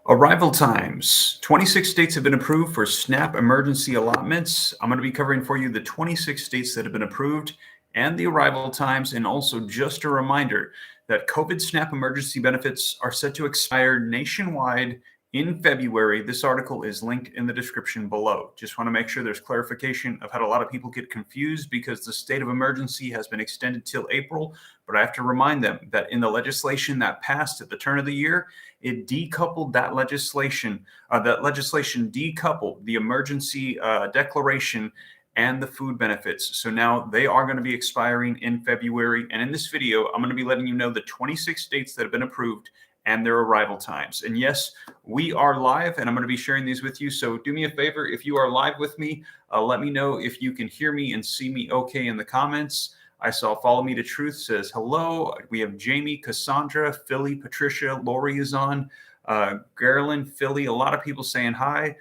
Arrival times. 26 states have been approved for SNAP emergency allotments. I'm going to be covering for you the 26 states that have been approved and the arrival times. And also, just a reminder that COVID SNAP emergency benefits are set to expire nationwide in February. This article is linked in the description below. Just want to make sure there's clarification. I've had a lot of people get confused because the state of emergency has been extended till April. But I have to remind them that in the legislation that passed at the turn of the year, it decoupled that legislation. That legislation decoupled the emergency declaration and the food benefits. So now they are going to be expiring in February. And in this video, I'm going to be letting you know the 26 states that have been approved and their arrival times. And yes, we are live, and I'm going to be sharing these with you. So do me a favor, if you are live with me, let me know if you can hear me and see me okay in the comments. I saw Follow Me to Truth says hello. We have Jamie, Cassandra, Philly, Patricia, Lori is on, Garland, Philly, a lot of people saying hi.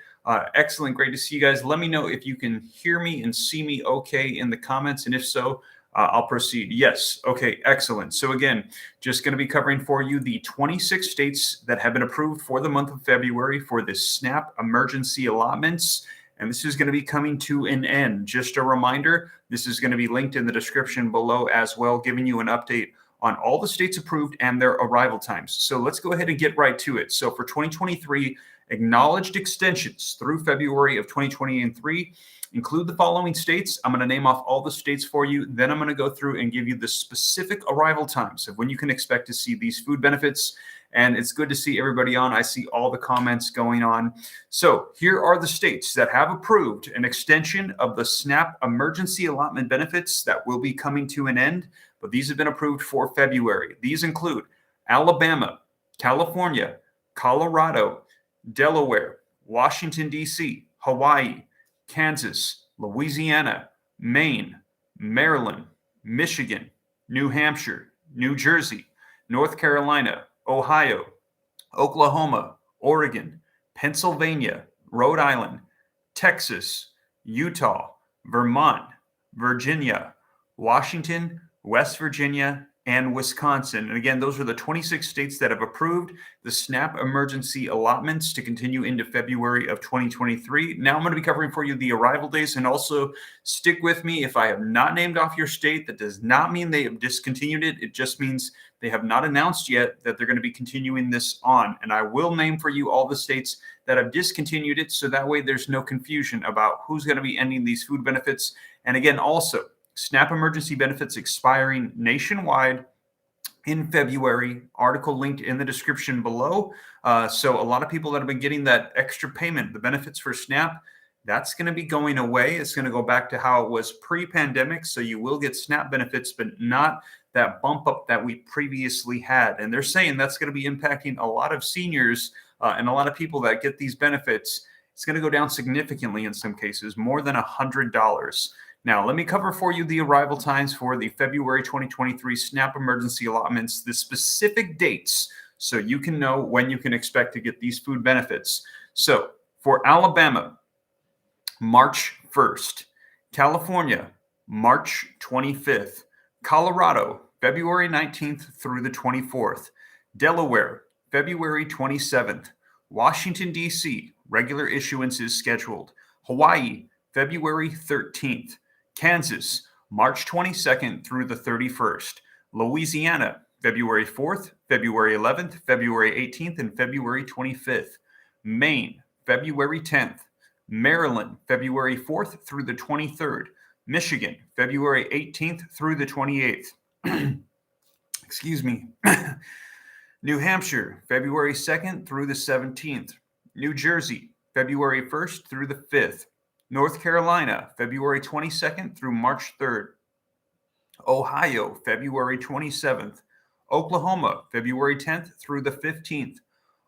Excellent, great to see you guys. Let me know if you can hear me and see me okay in the comments, and if so, I'll proceed. Yes. Okay. Excellent. So again, just going to be covering for you the 26 states that have been approved for the month of February for the SNAP emergency allotments. And this is going to be coming to an end. Just a reminder, this is going to be linked in the description below as well, giving you an update on all the states approved and their arrival times. So let's go ahead and get right to it. So for 2023, acknowledged extensions through February of 2023 include the following states. I'm going to name off all the states for you. Then I'm going to go through and give you the specific arrival times of when you can expect to see these food benefits. And it's good to see everybody on. I see all the comments going on. So here are the states that have approved an extension of the SNAP emergency allotment benefits that will be coming to an end, but these have been approved for February. These include Alabama, California, Colorado, Delaware, Washington, D.C., Hawaii, Kansas, Louisiana, Maine, Maryland, Michigan, New Hampshire, New Jersey, North Carolina, Ohio, Oklahoma, Oregon, Pennsylvania, Rhode Island, Texas, Utah, Vermont, Virginia, Washington, West Virginia, and Wisconsin. And again, those are the 26 states that have approved the SNAP emergency allotments to continue into February of 2023. Now I'm going to be covering for you the arrival days, and also stick with me. If I have not named off your state, that does not mean they have discontinued it. It just means they have not announced yet that they're going to be continuing this on. And I will name for you all the states that have discontinued it, so that way there's no confusion about who's going to be ending these food benefits. And again, also, SNAP emergency benefits expiring nationwide in February. Article linked in the description below. So a lot of people that have been getting that extra payment, the benefits for SNAP, that's going to be going away. It's going to go back to how it was pre-pandemic. So you will get SNAP benefits, but not that bump up that we previously had. And they're saying that's going to be impacting a lot of seniors and a lot of people that get these benefits. It's going to go down significantly in some cases, more than $100. Now, let me cover for you the arrival times for the February 2023 SNAP emergency allotments, the specific dates, so you can know when you can expect to get these food benefits. So for Alabama, March 1st, California, March 25th, Colorado, February 19th through the 24th, Delaware, February 27th, Washington, D.C., regular issuance is scheduled, Hawaii, February 13th, Kansas, March 22nd through the 31st, Louisiana, February 4th, February 11th, February 18th, and February 25th, Maine, February 10th, Maryland, February 4th through the 23rd, Michigan, February 18th through the 28th. Excuse me. New Hampshire, February 2nd through the 17th, New Jersey, February 1st through the 5th, North Carolina, February 22nd through March 3rd. Ohio, February 27th. Oklahoma, February 10th through the 15th.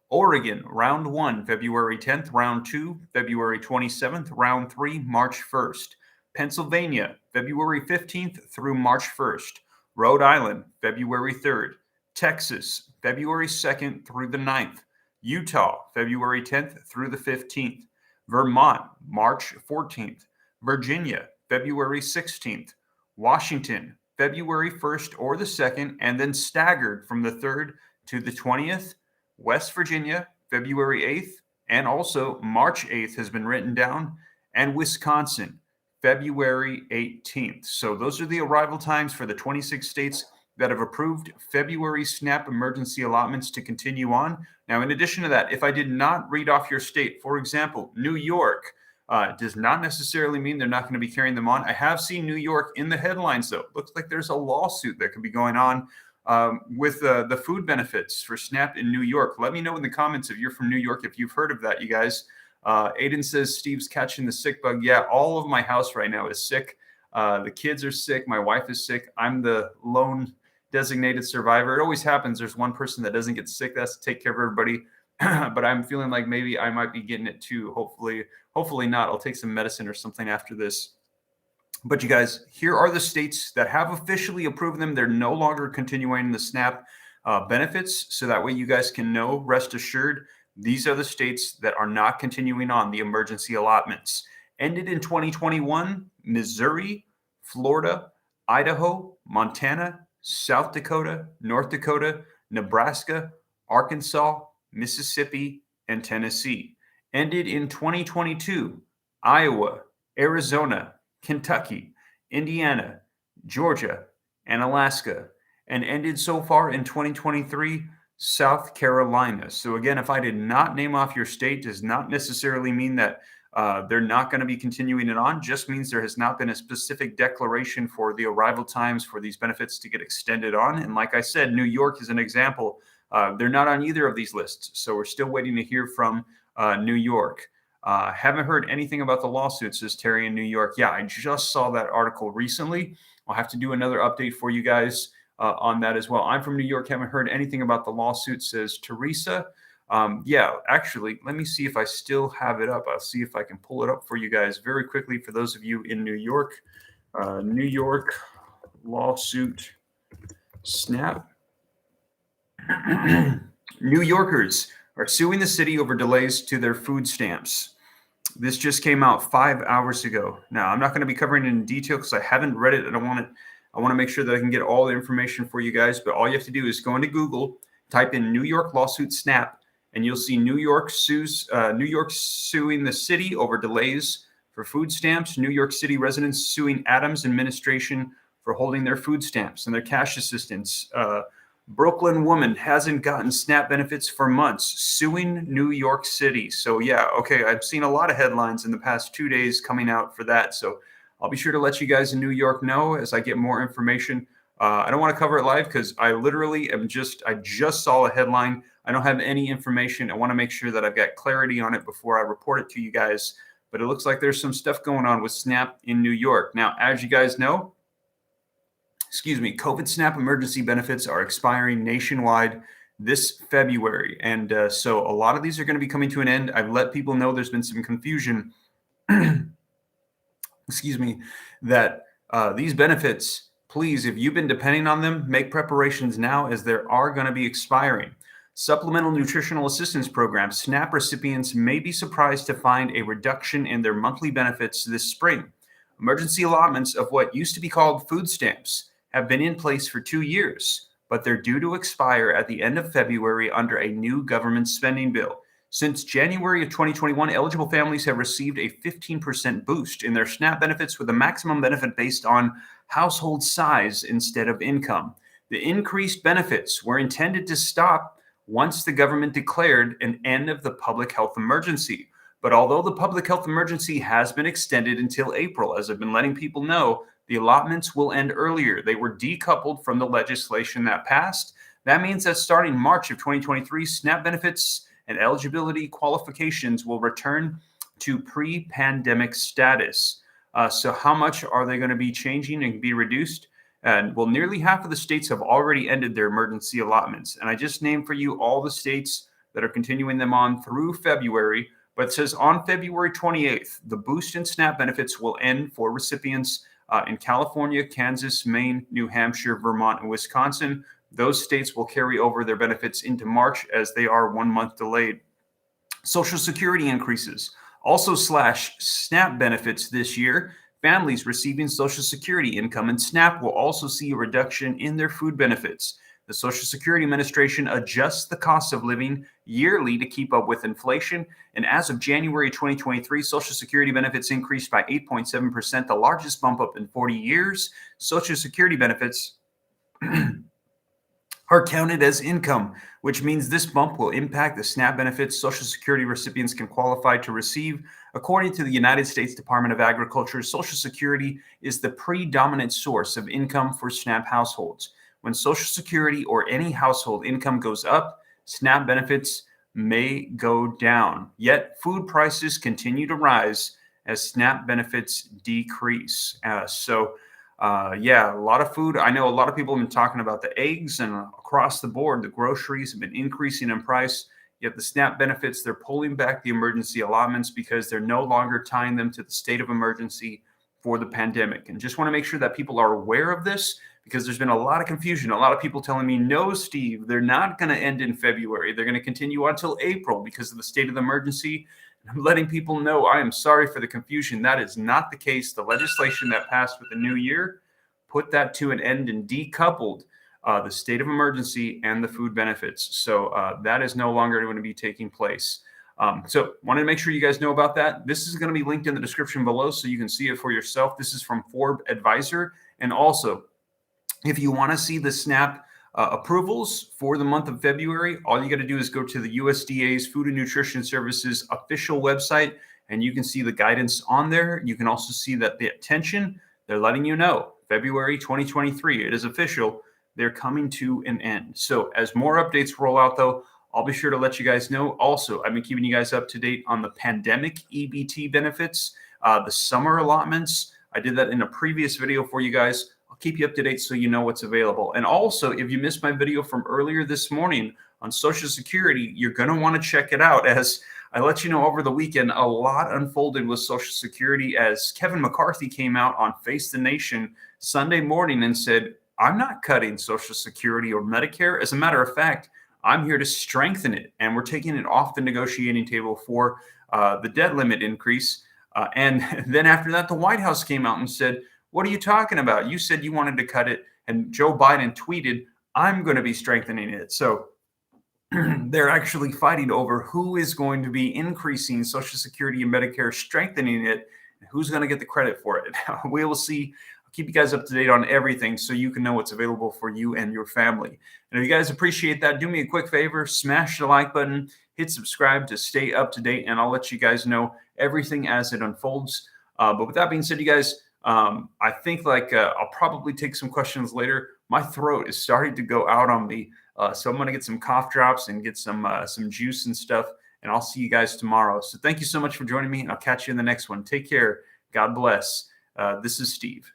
Oregon, round 1, February 10th. Round 2, February 27th. Round 3, March 1st. Pennsylvania, February 15th through March 1st. Rhode Island, February 3rd. Texas, February 2nd through the 9th. Utah, February 10th through the 15th. Vermont, March 14th, Virginia, February 16th, Washington, February 1st or the 2nd, and then staggered from the 3rd to the 20th, West Virginia, February 8th, and also March 8th has been written down, and Wisconsin, February 18th. So those are the arrival times for the 26 states that have approved February SNAP emergency allotments to continue on. Now, in addition to that, if I did not read off your state, for example, New York, does not necessarily mean they're not going to be carrying them on. I have seen New York in the headlines, though. Looks like there's a lawsuit that could be going on with the food benefits for SNAP in New York. Let me know in the comments if you're from New York, if you've heard of that, you guys. Aiden says Steve's catching the sick bug. Yeah, all of my house right now is sick. The kids are sick. My wife is sick. I'm the lone designated survivor. It always happens. There's one person that doesn't get sick. That's to take care of everybody. But I'm feeling like maybe I might be getting it too. Hopefully not. I'll take some medicine or something after this. But you guys, here are the states that have officially approved them. They're no longer continuing the SNAP benefits. So that way you guys can know, rest assured, these are the states that are not continuing on the emergency allotments. Ended in 2021, Missouri, Florida, Idaho, Montana, South Dakota, North Dakota, Nebraska, Arkansas, Mississippi, and Tennessee. Ended in 2022, Iowa, Arizona, Kentucky, Indiana, Georgia, and Alaska. And ended so far in 2023, South Carolina. So again, if I did not name off your state, does not necessarily mean that they're not going to be continuing it on. Just means there has not been a specific declaration for the arrival times for these benefits to get extended on. And like I said, New York is an example. They're not on either of these lists. So we're still waiting to hear from New York. Haven't heard anything about the lawsuit, says Terry in New York. Yeah, I just saw that article recently. I'll have to do another update for you guys on that as well. I'm from New York. Haven't heard anything about the lawsuit, says Teresa. Yeah, actually, let me see if I still have it up. I'll see if I can pull it up for you guys very quickly for those of you in New York. New York lawsuit SNAP. New Yorkers are suing the city over delays to their food stamps. This just came out 5 hours ago. Now, I'm not going to be covering it in detail because I haven't read it. I want to make sure that I can get all the information for you guys. But all you have to do is go into Google, type in New York lawsuit SNAP, and you'll see New York suing the city over delays for food stamps. New York City residents suing Adams administration for holding their food stamps and their cash assistance. Brooklyn woman hasn't gotten SNAP benefits for months, suing New York City. So yeah, okay, I've seen a lot of headlines in the past 2 days coming out for that. So I'll be sure to let you guys in New York know as I get more information. I don't want to cover it live because I literally I just saw a headline. I don't have any information. I want to make sure that I've got clarity on it before I report it to you guys. But it looks like there's some stuff going on with SNAP in New York. Now, as you guys know, COVID SNAP emergency benefits are expiring nationwide this February. And so a lot of these are going to be coming to an end. I've let people know there's been some confusion, that these benefits, please, if you've been depending on them, make preparations now as they are going to be expiring. Supplemental Nutritional Assistance Program, SNAP recipients may be surprised to find a reduction in their monthly benefits this spring. Emergency allotments of what used to be called food stamps have been in place for 2 years, but they're due to expire at the end of February under a new government spending bill. Since January of 2021, eligible families have received a 15% boost in their SNAP benefits with a maximum benefit based on household size instead of income. The increased benefits were intended to stop once the government declared an end of the public health emergency. But although the public health emergency has been extended until April, as I've been letting people know, the allotments will end earlier. They were decoupled from the legislation that passed. That means that starting March of 2023, SNAP benefits and eligibility qualifications will return to pre-pandemic status. So how much are they going to be changing and be reduced? And well, nearly half of the states have already ended their emergency allotments. And I just named for you all the states that are continuing them on through February. But it says on February 28th, the boost in SNAP benefits will end for recipients in California, Kansas, Maine, New Hampshire, Vermont, and Wisconsin. Those states will carry over their benefits into March as they are 1 month delayed. Social Security increases also slash SNAP benefits this year. Families receiving Social Security income and SNAP will also see a reduction in their food benefits. The Social Security Administration adjusts the cost of living yearly to keep up with inflation. And as of January 2023, Social Security benefits increased by 8.7%, the largest bump up in 40 years. Social Security benefits are counted as income, which means this bump will impact the SNAP benefits Social Security recipients can qualify to receive. According to the United States Department of Agriculture, Social Security is the predominant source of income for SNAP households. When Social Security or any household income goes up, SNAP benefits may go down. Yet food prices continue to rise as SNAP benefits decrease. Yeah, a lot of food. I know a lot of people have been talking about the eggs, and across the board, the groceries have been increasing in price. Yet the SNAP benefits, they're pulling back the emergency allotments because they're no longer tying them to the state of emergency for the pandemic. And just want to make sure that people are aware of this, because there's been a lot of confusion. A lot of people telling me, no, Steve, they're not going to end in February. They're going to continue until April because of the state of the emergency. I'm letting people know I am sorry for the confusion. That is not the case. The legislation that passed with the new year put that to an end and decoupled the state of emergency and the food benefits. So that is no longer going to be taking place. So wanted to make sure you guys know about that. This is going to be linked in the description below so you can see it for yourself. This is from Forbes Advisor. And also, if you want to see the SNAP approvals for the month of February, all you got to do is go to the USDA's Food and Nutrition Services official website, and you can see the guidance on there. You can also see that the attention, they're letting you know, February 2023, it is official. They're coming to an end. So as more updates roll out, though, I'll be sure to let you guys know. Also, I've been keeping you guys up to date on the pandemic EBT benefits, the summer allotments. I did that in a previous video for you guys. I'll keep you up to date so you know what's available. And also, if you missed my video from earlier this morning on Social Security, you're going to want to check it out. As I let you know over the weekend, a lot unfolded with Social Security as Kevin McCarthy came out on Face the Nation Sunday morning and said, I'm not cutting Social Security or Medicare. As a matter of fact, I'm here to strengthen it. And we're taking it off the negotiating table for the debt limit increase. And then after that, the White House came out and said, what are you talking about? You said you wanted to cut it. And Joe Biden tweeted, I'm going to be strengthening it. So they're actually fighting over who is going to be increasing Social Security and Medicare, strengthening it, and who's going to get the credit for it. We will see. I'll keep you guys up to date on everything so you can know what's available for you and your family. And if you guys appreciate that, do me a quick favor, smash the like button, hit subscribe to stay up to date, and I'll let you guys know everything as it unfolds. But with that being said, you guys, I think I'll probably take some questions later. My throat is starting to go out on me. So I'm going to get some cough drops and get some juice and stuff. And I'll see you guys tomorrow. So thank you so much for joining me. And I'll catch you in the next one. Take care. God bless. This is Steve.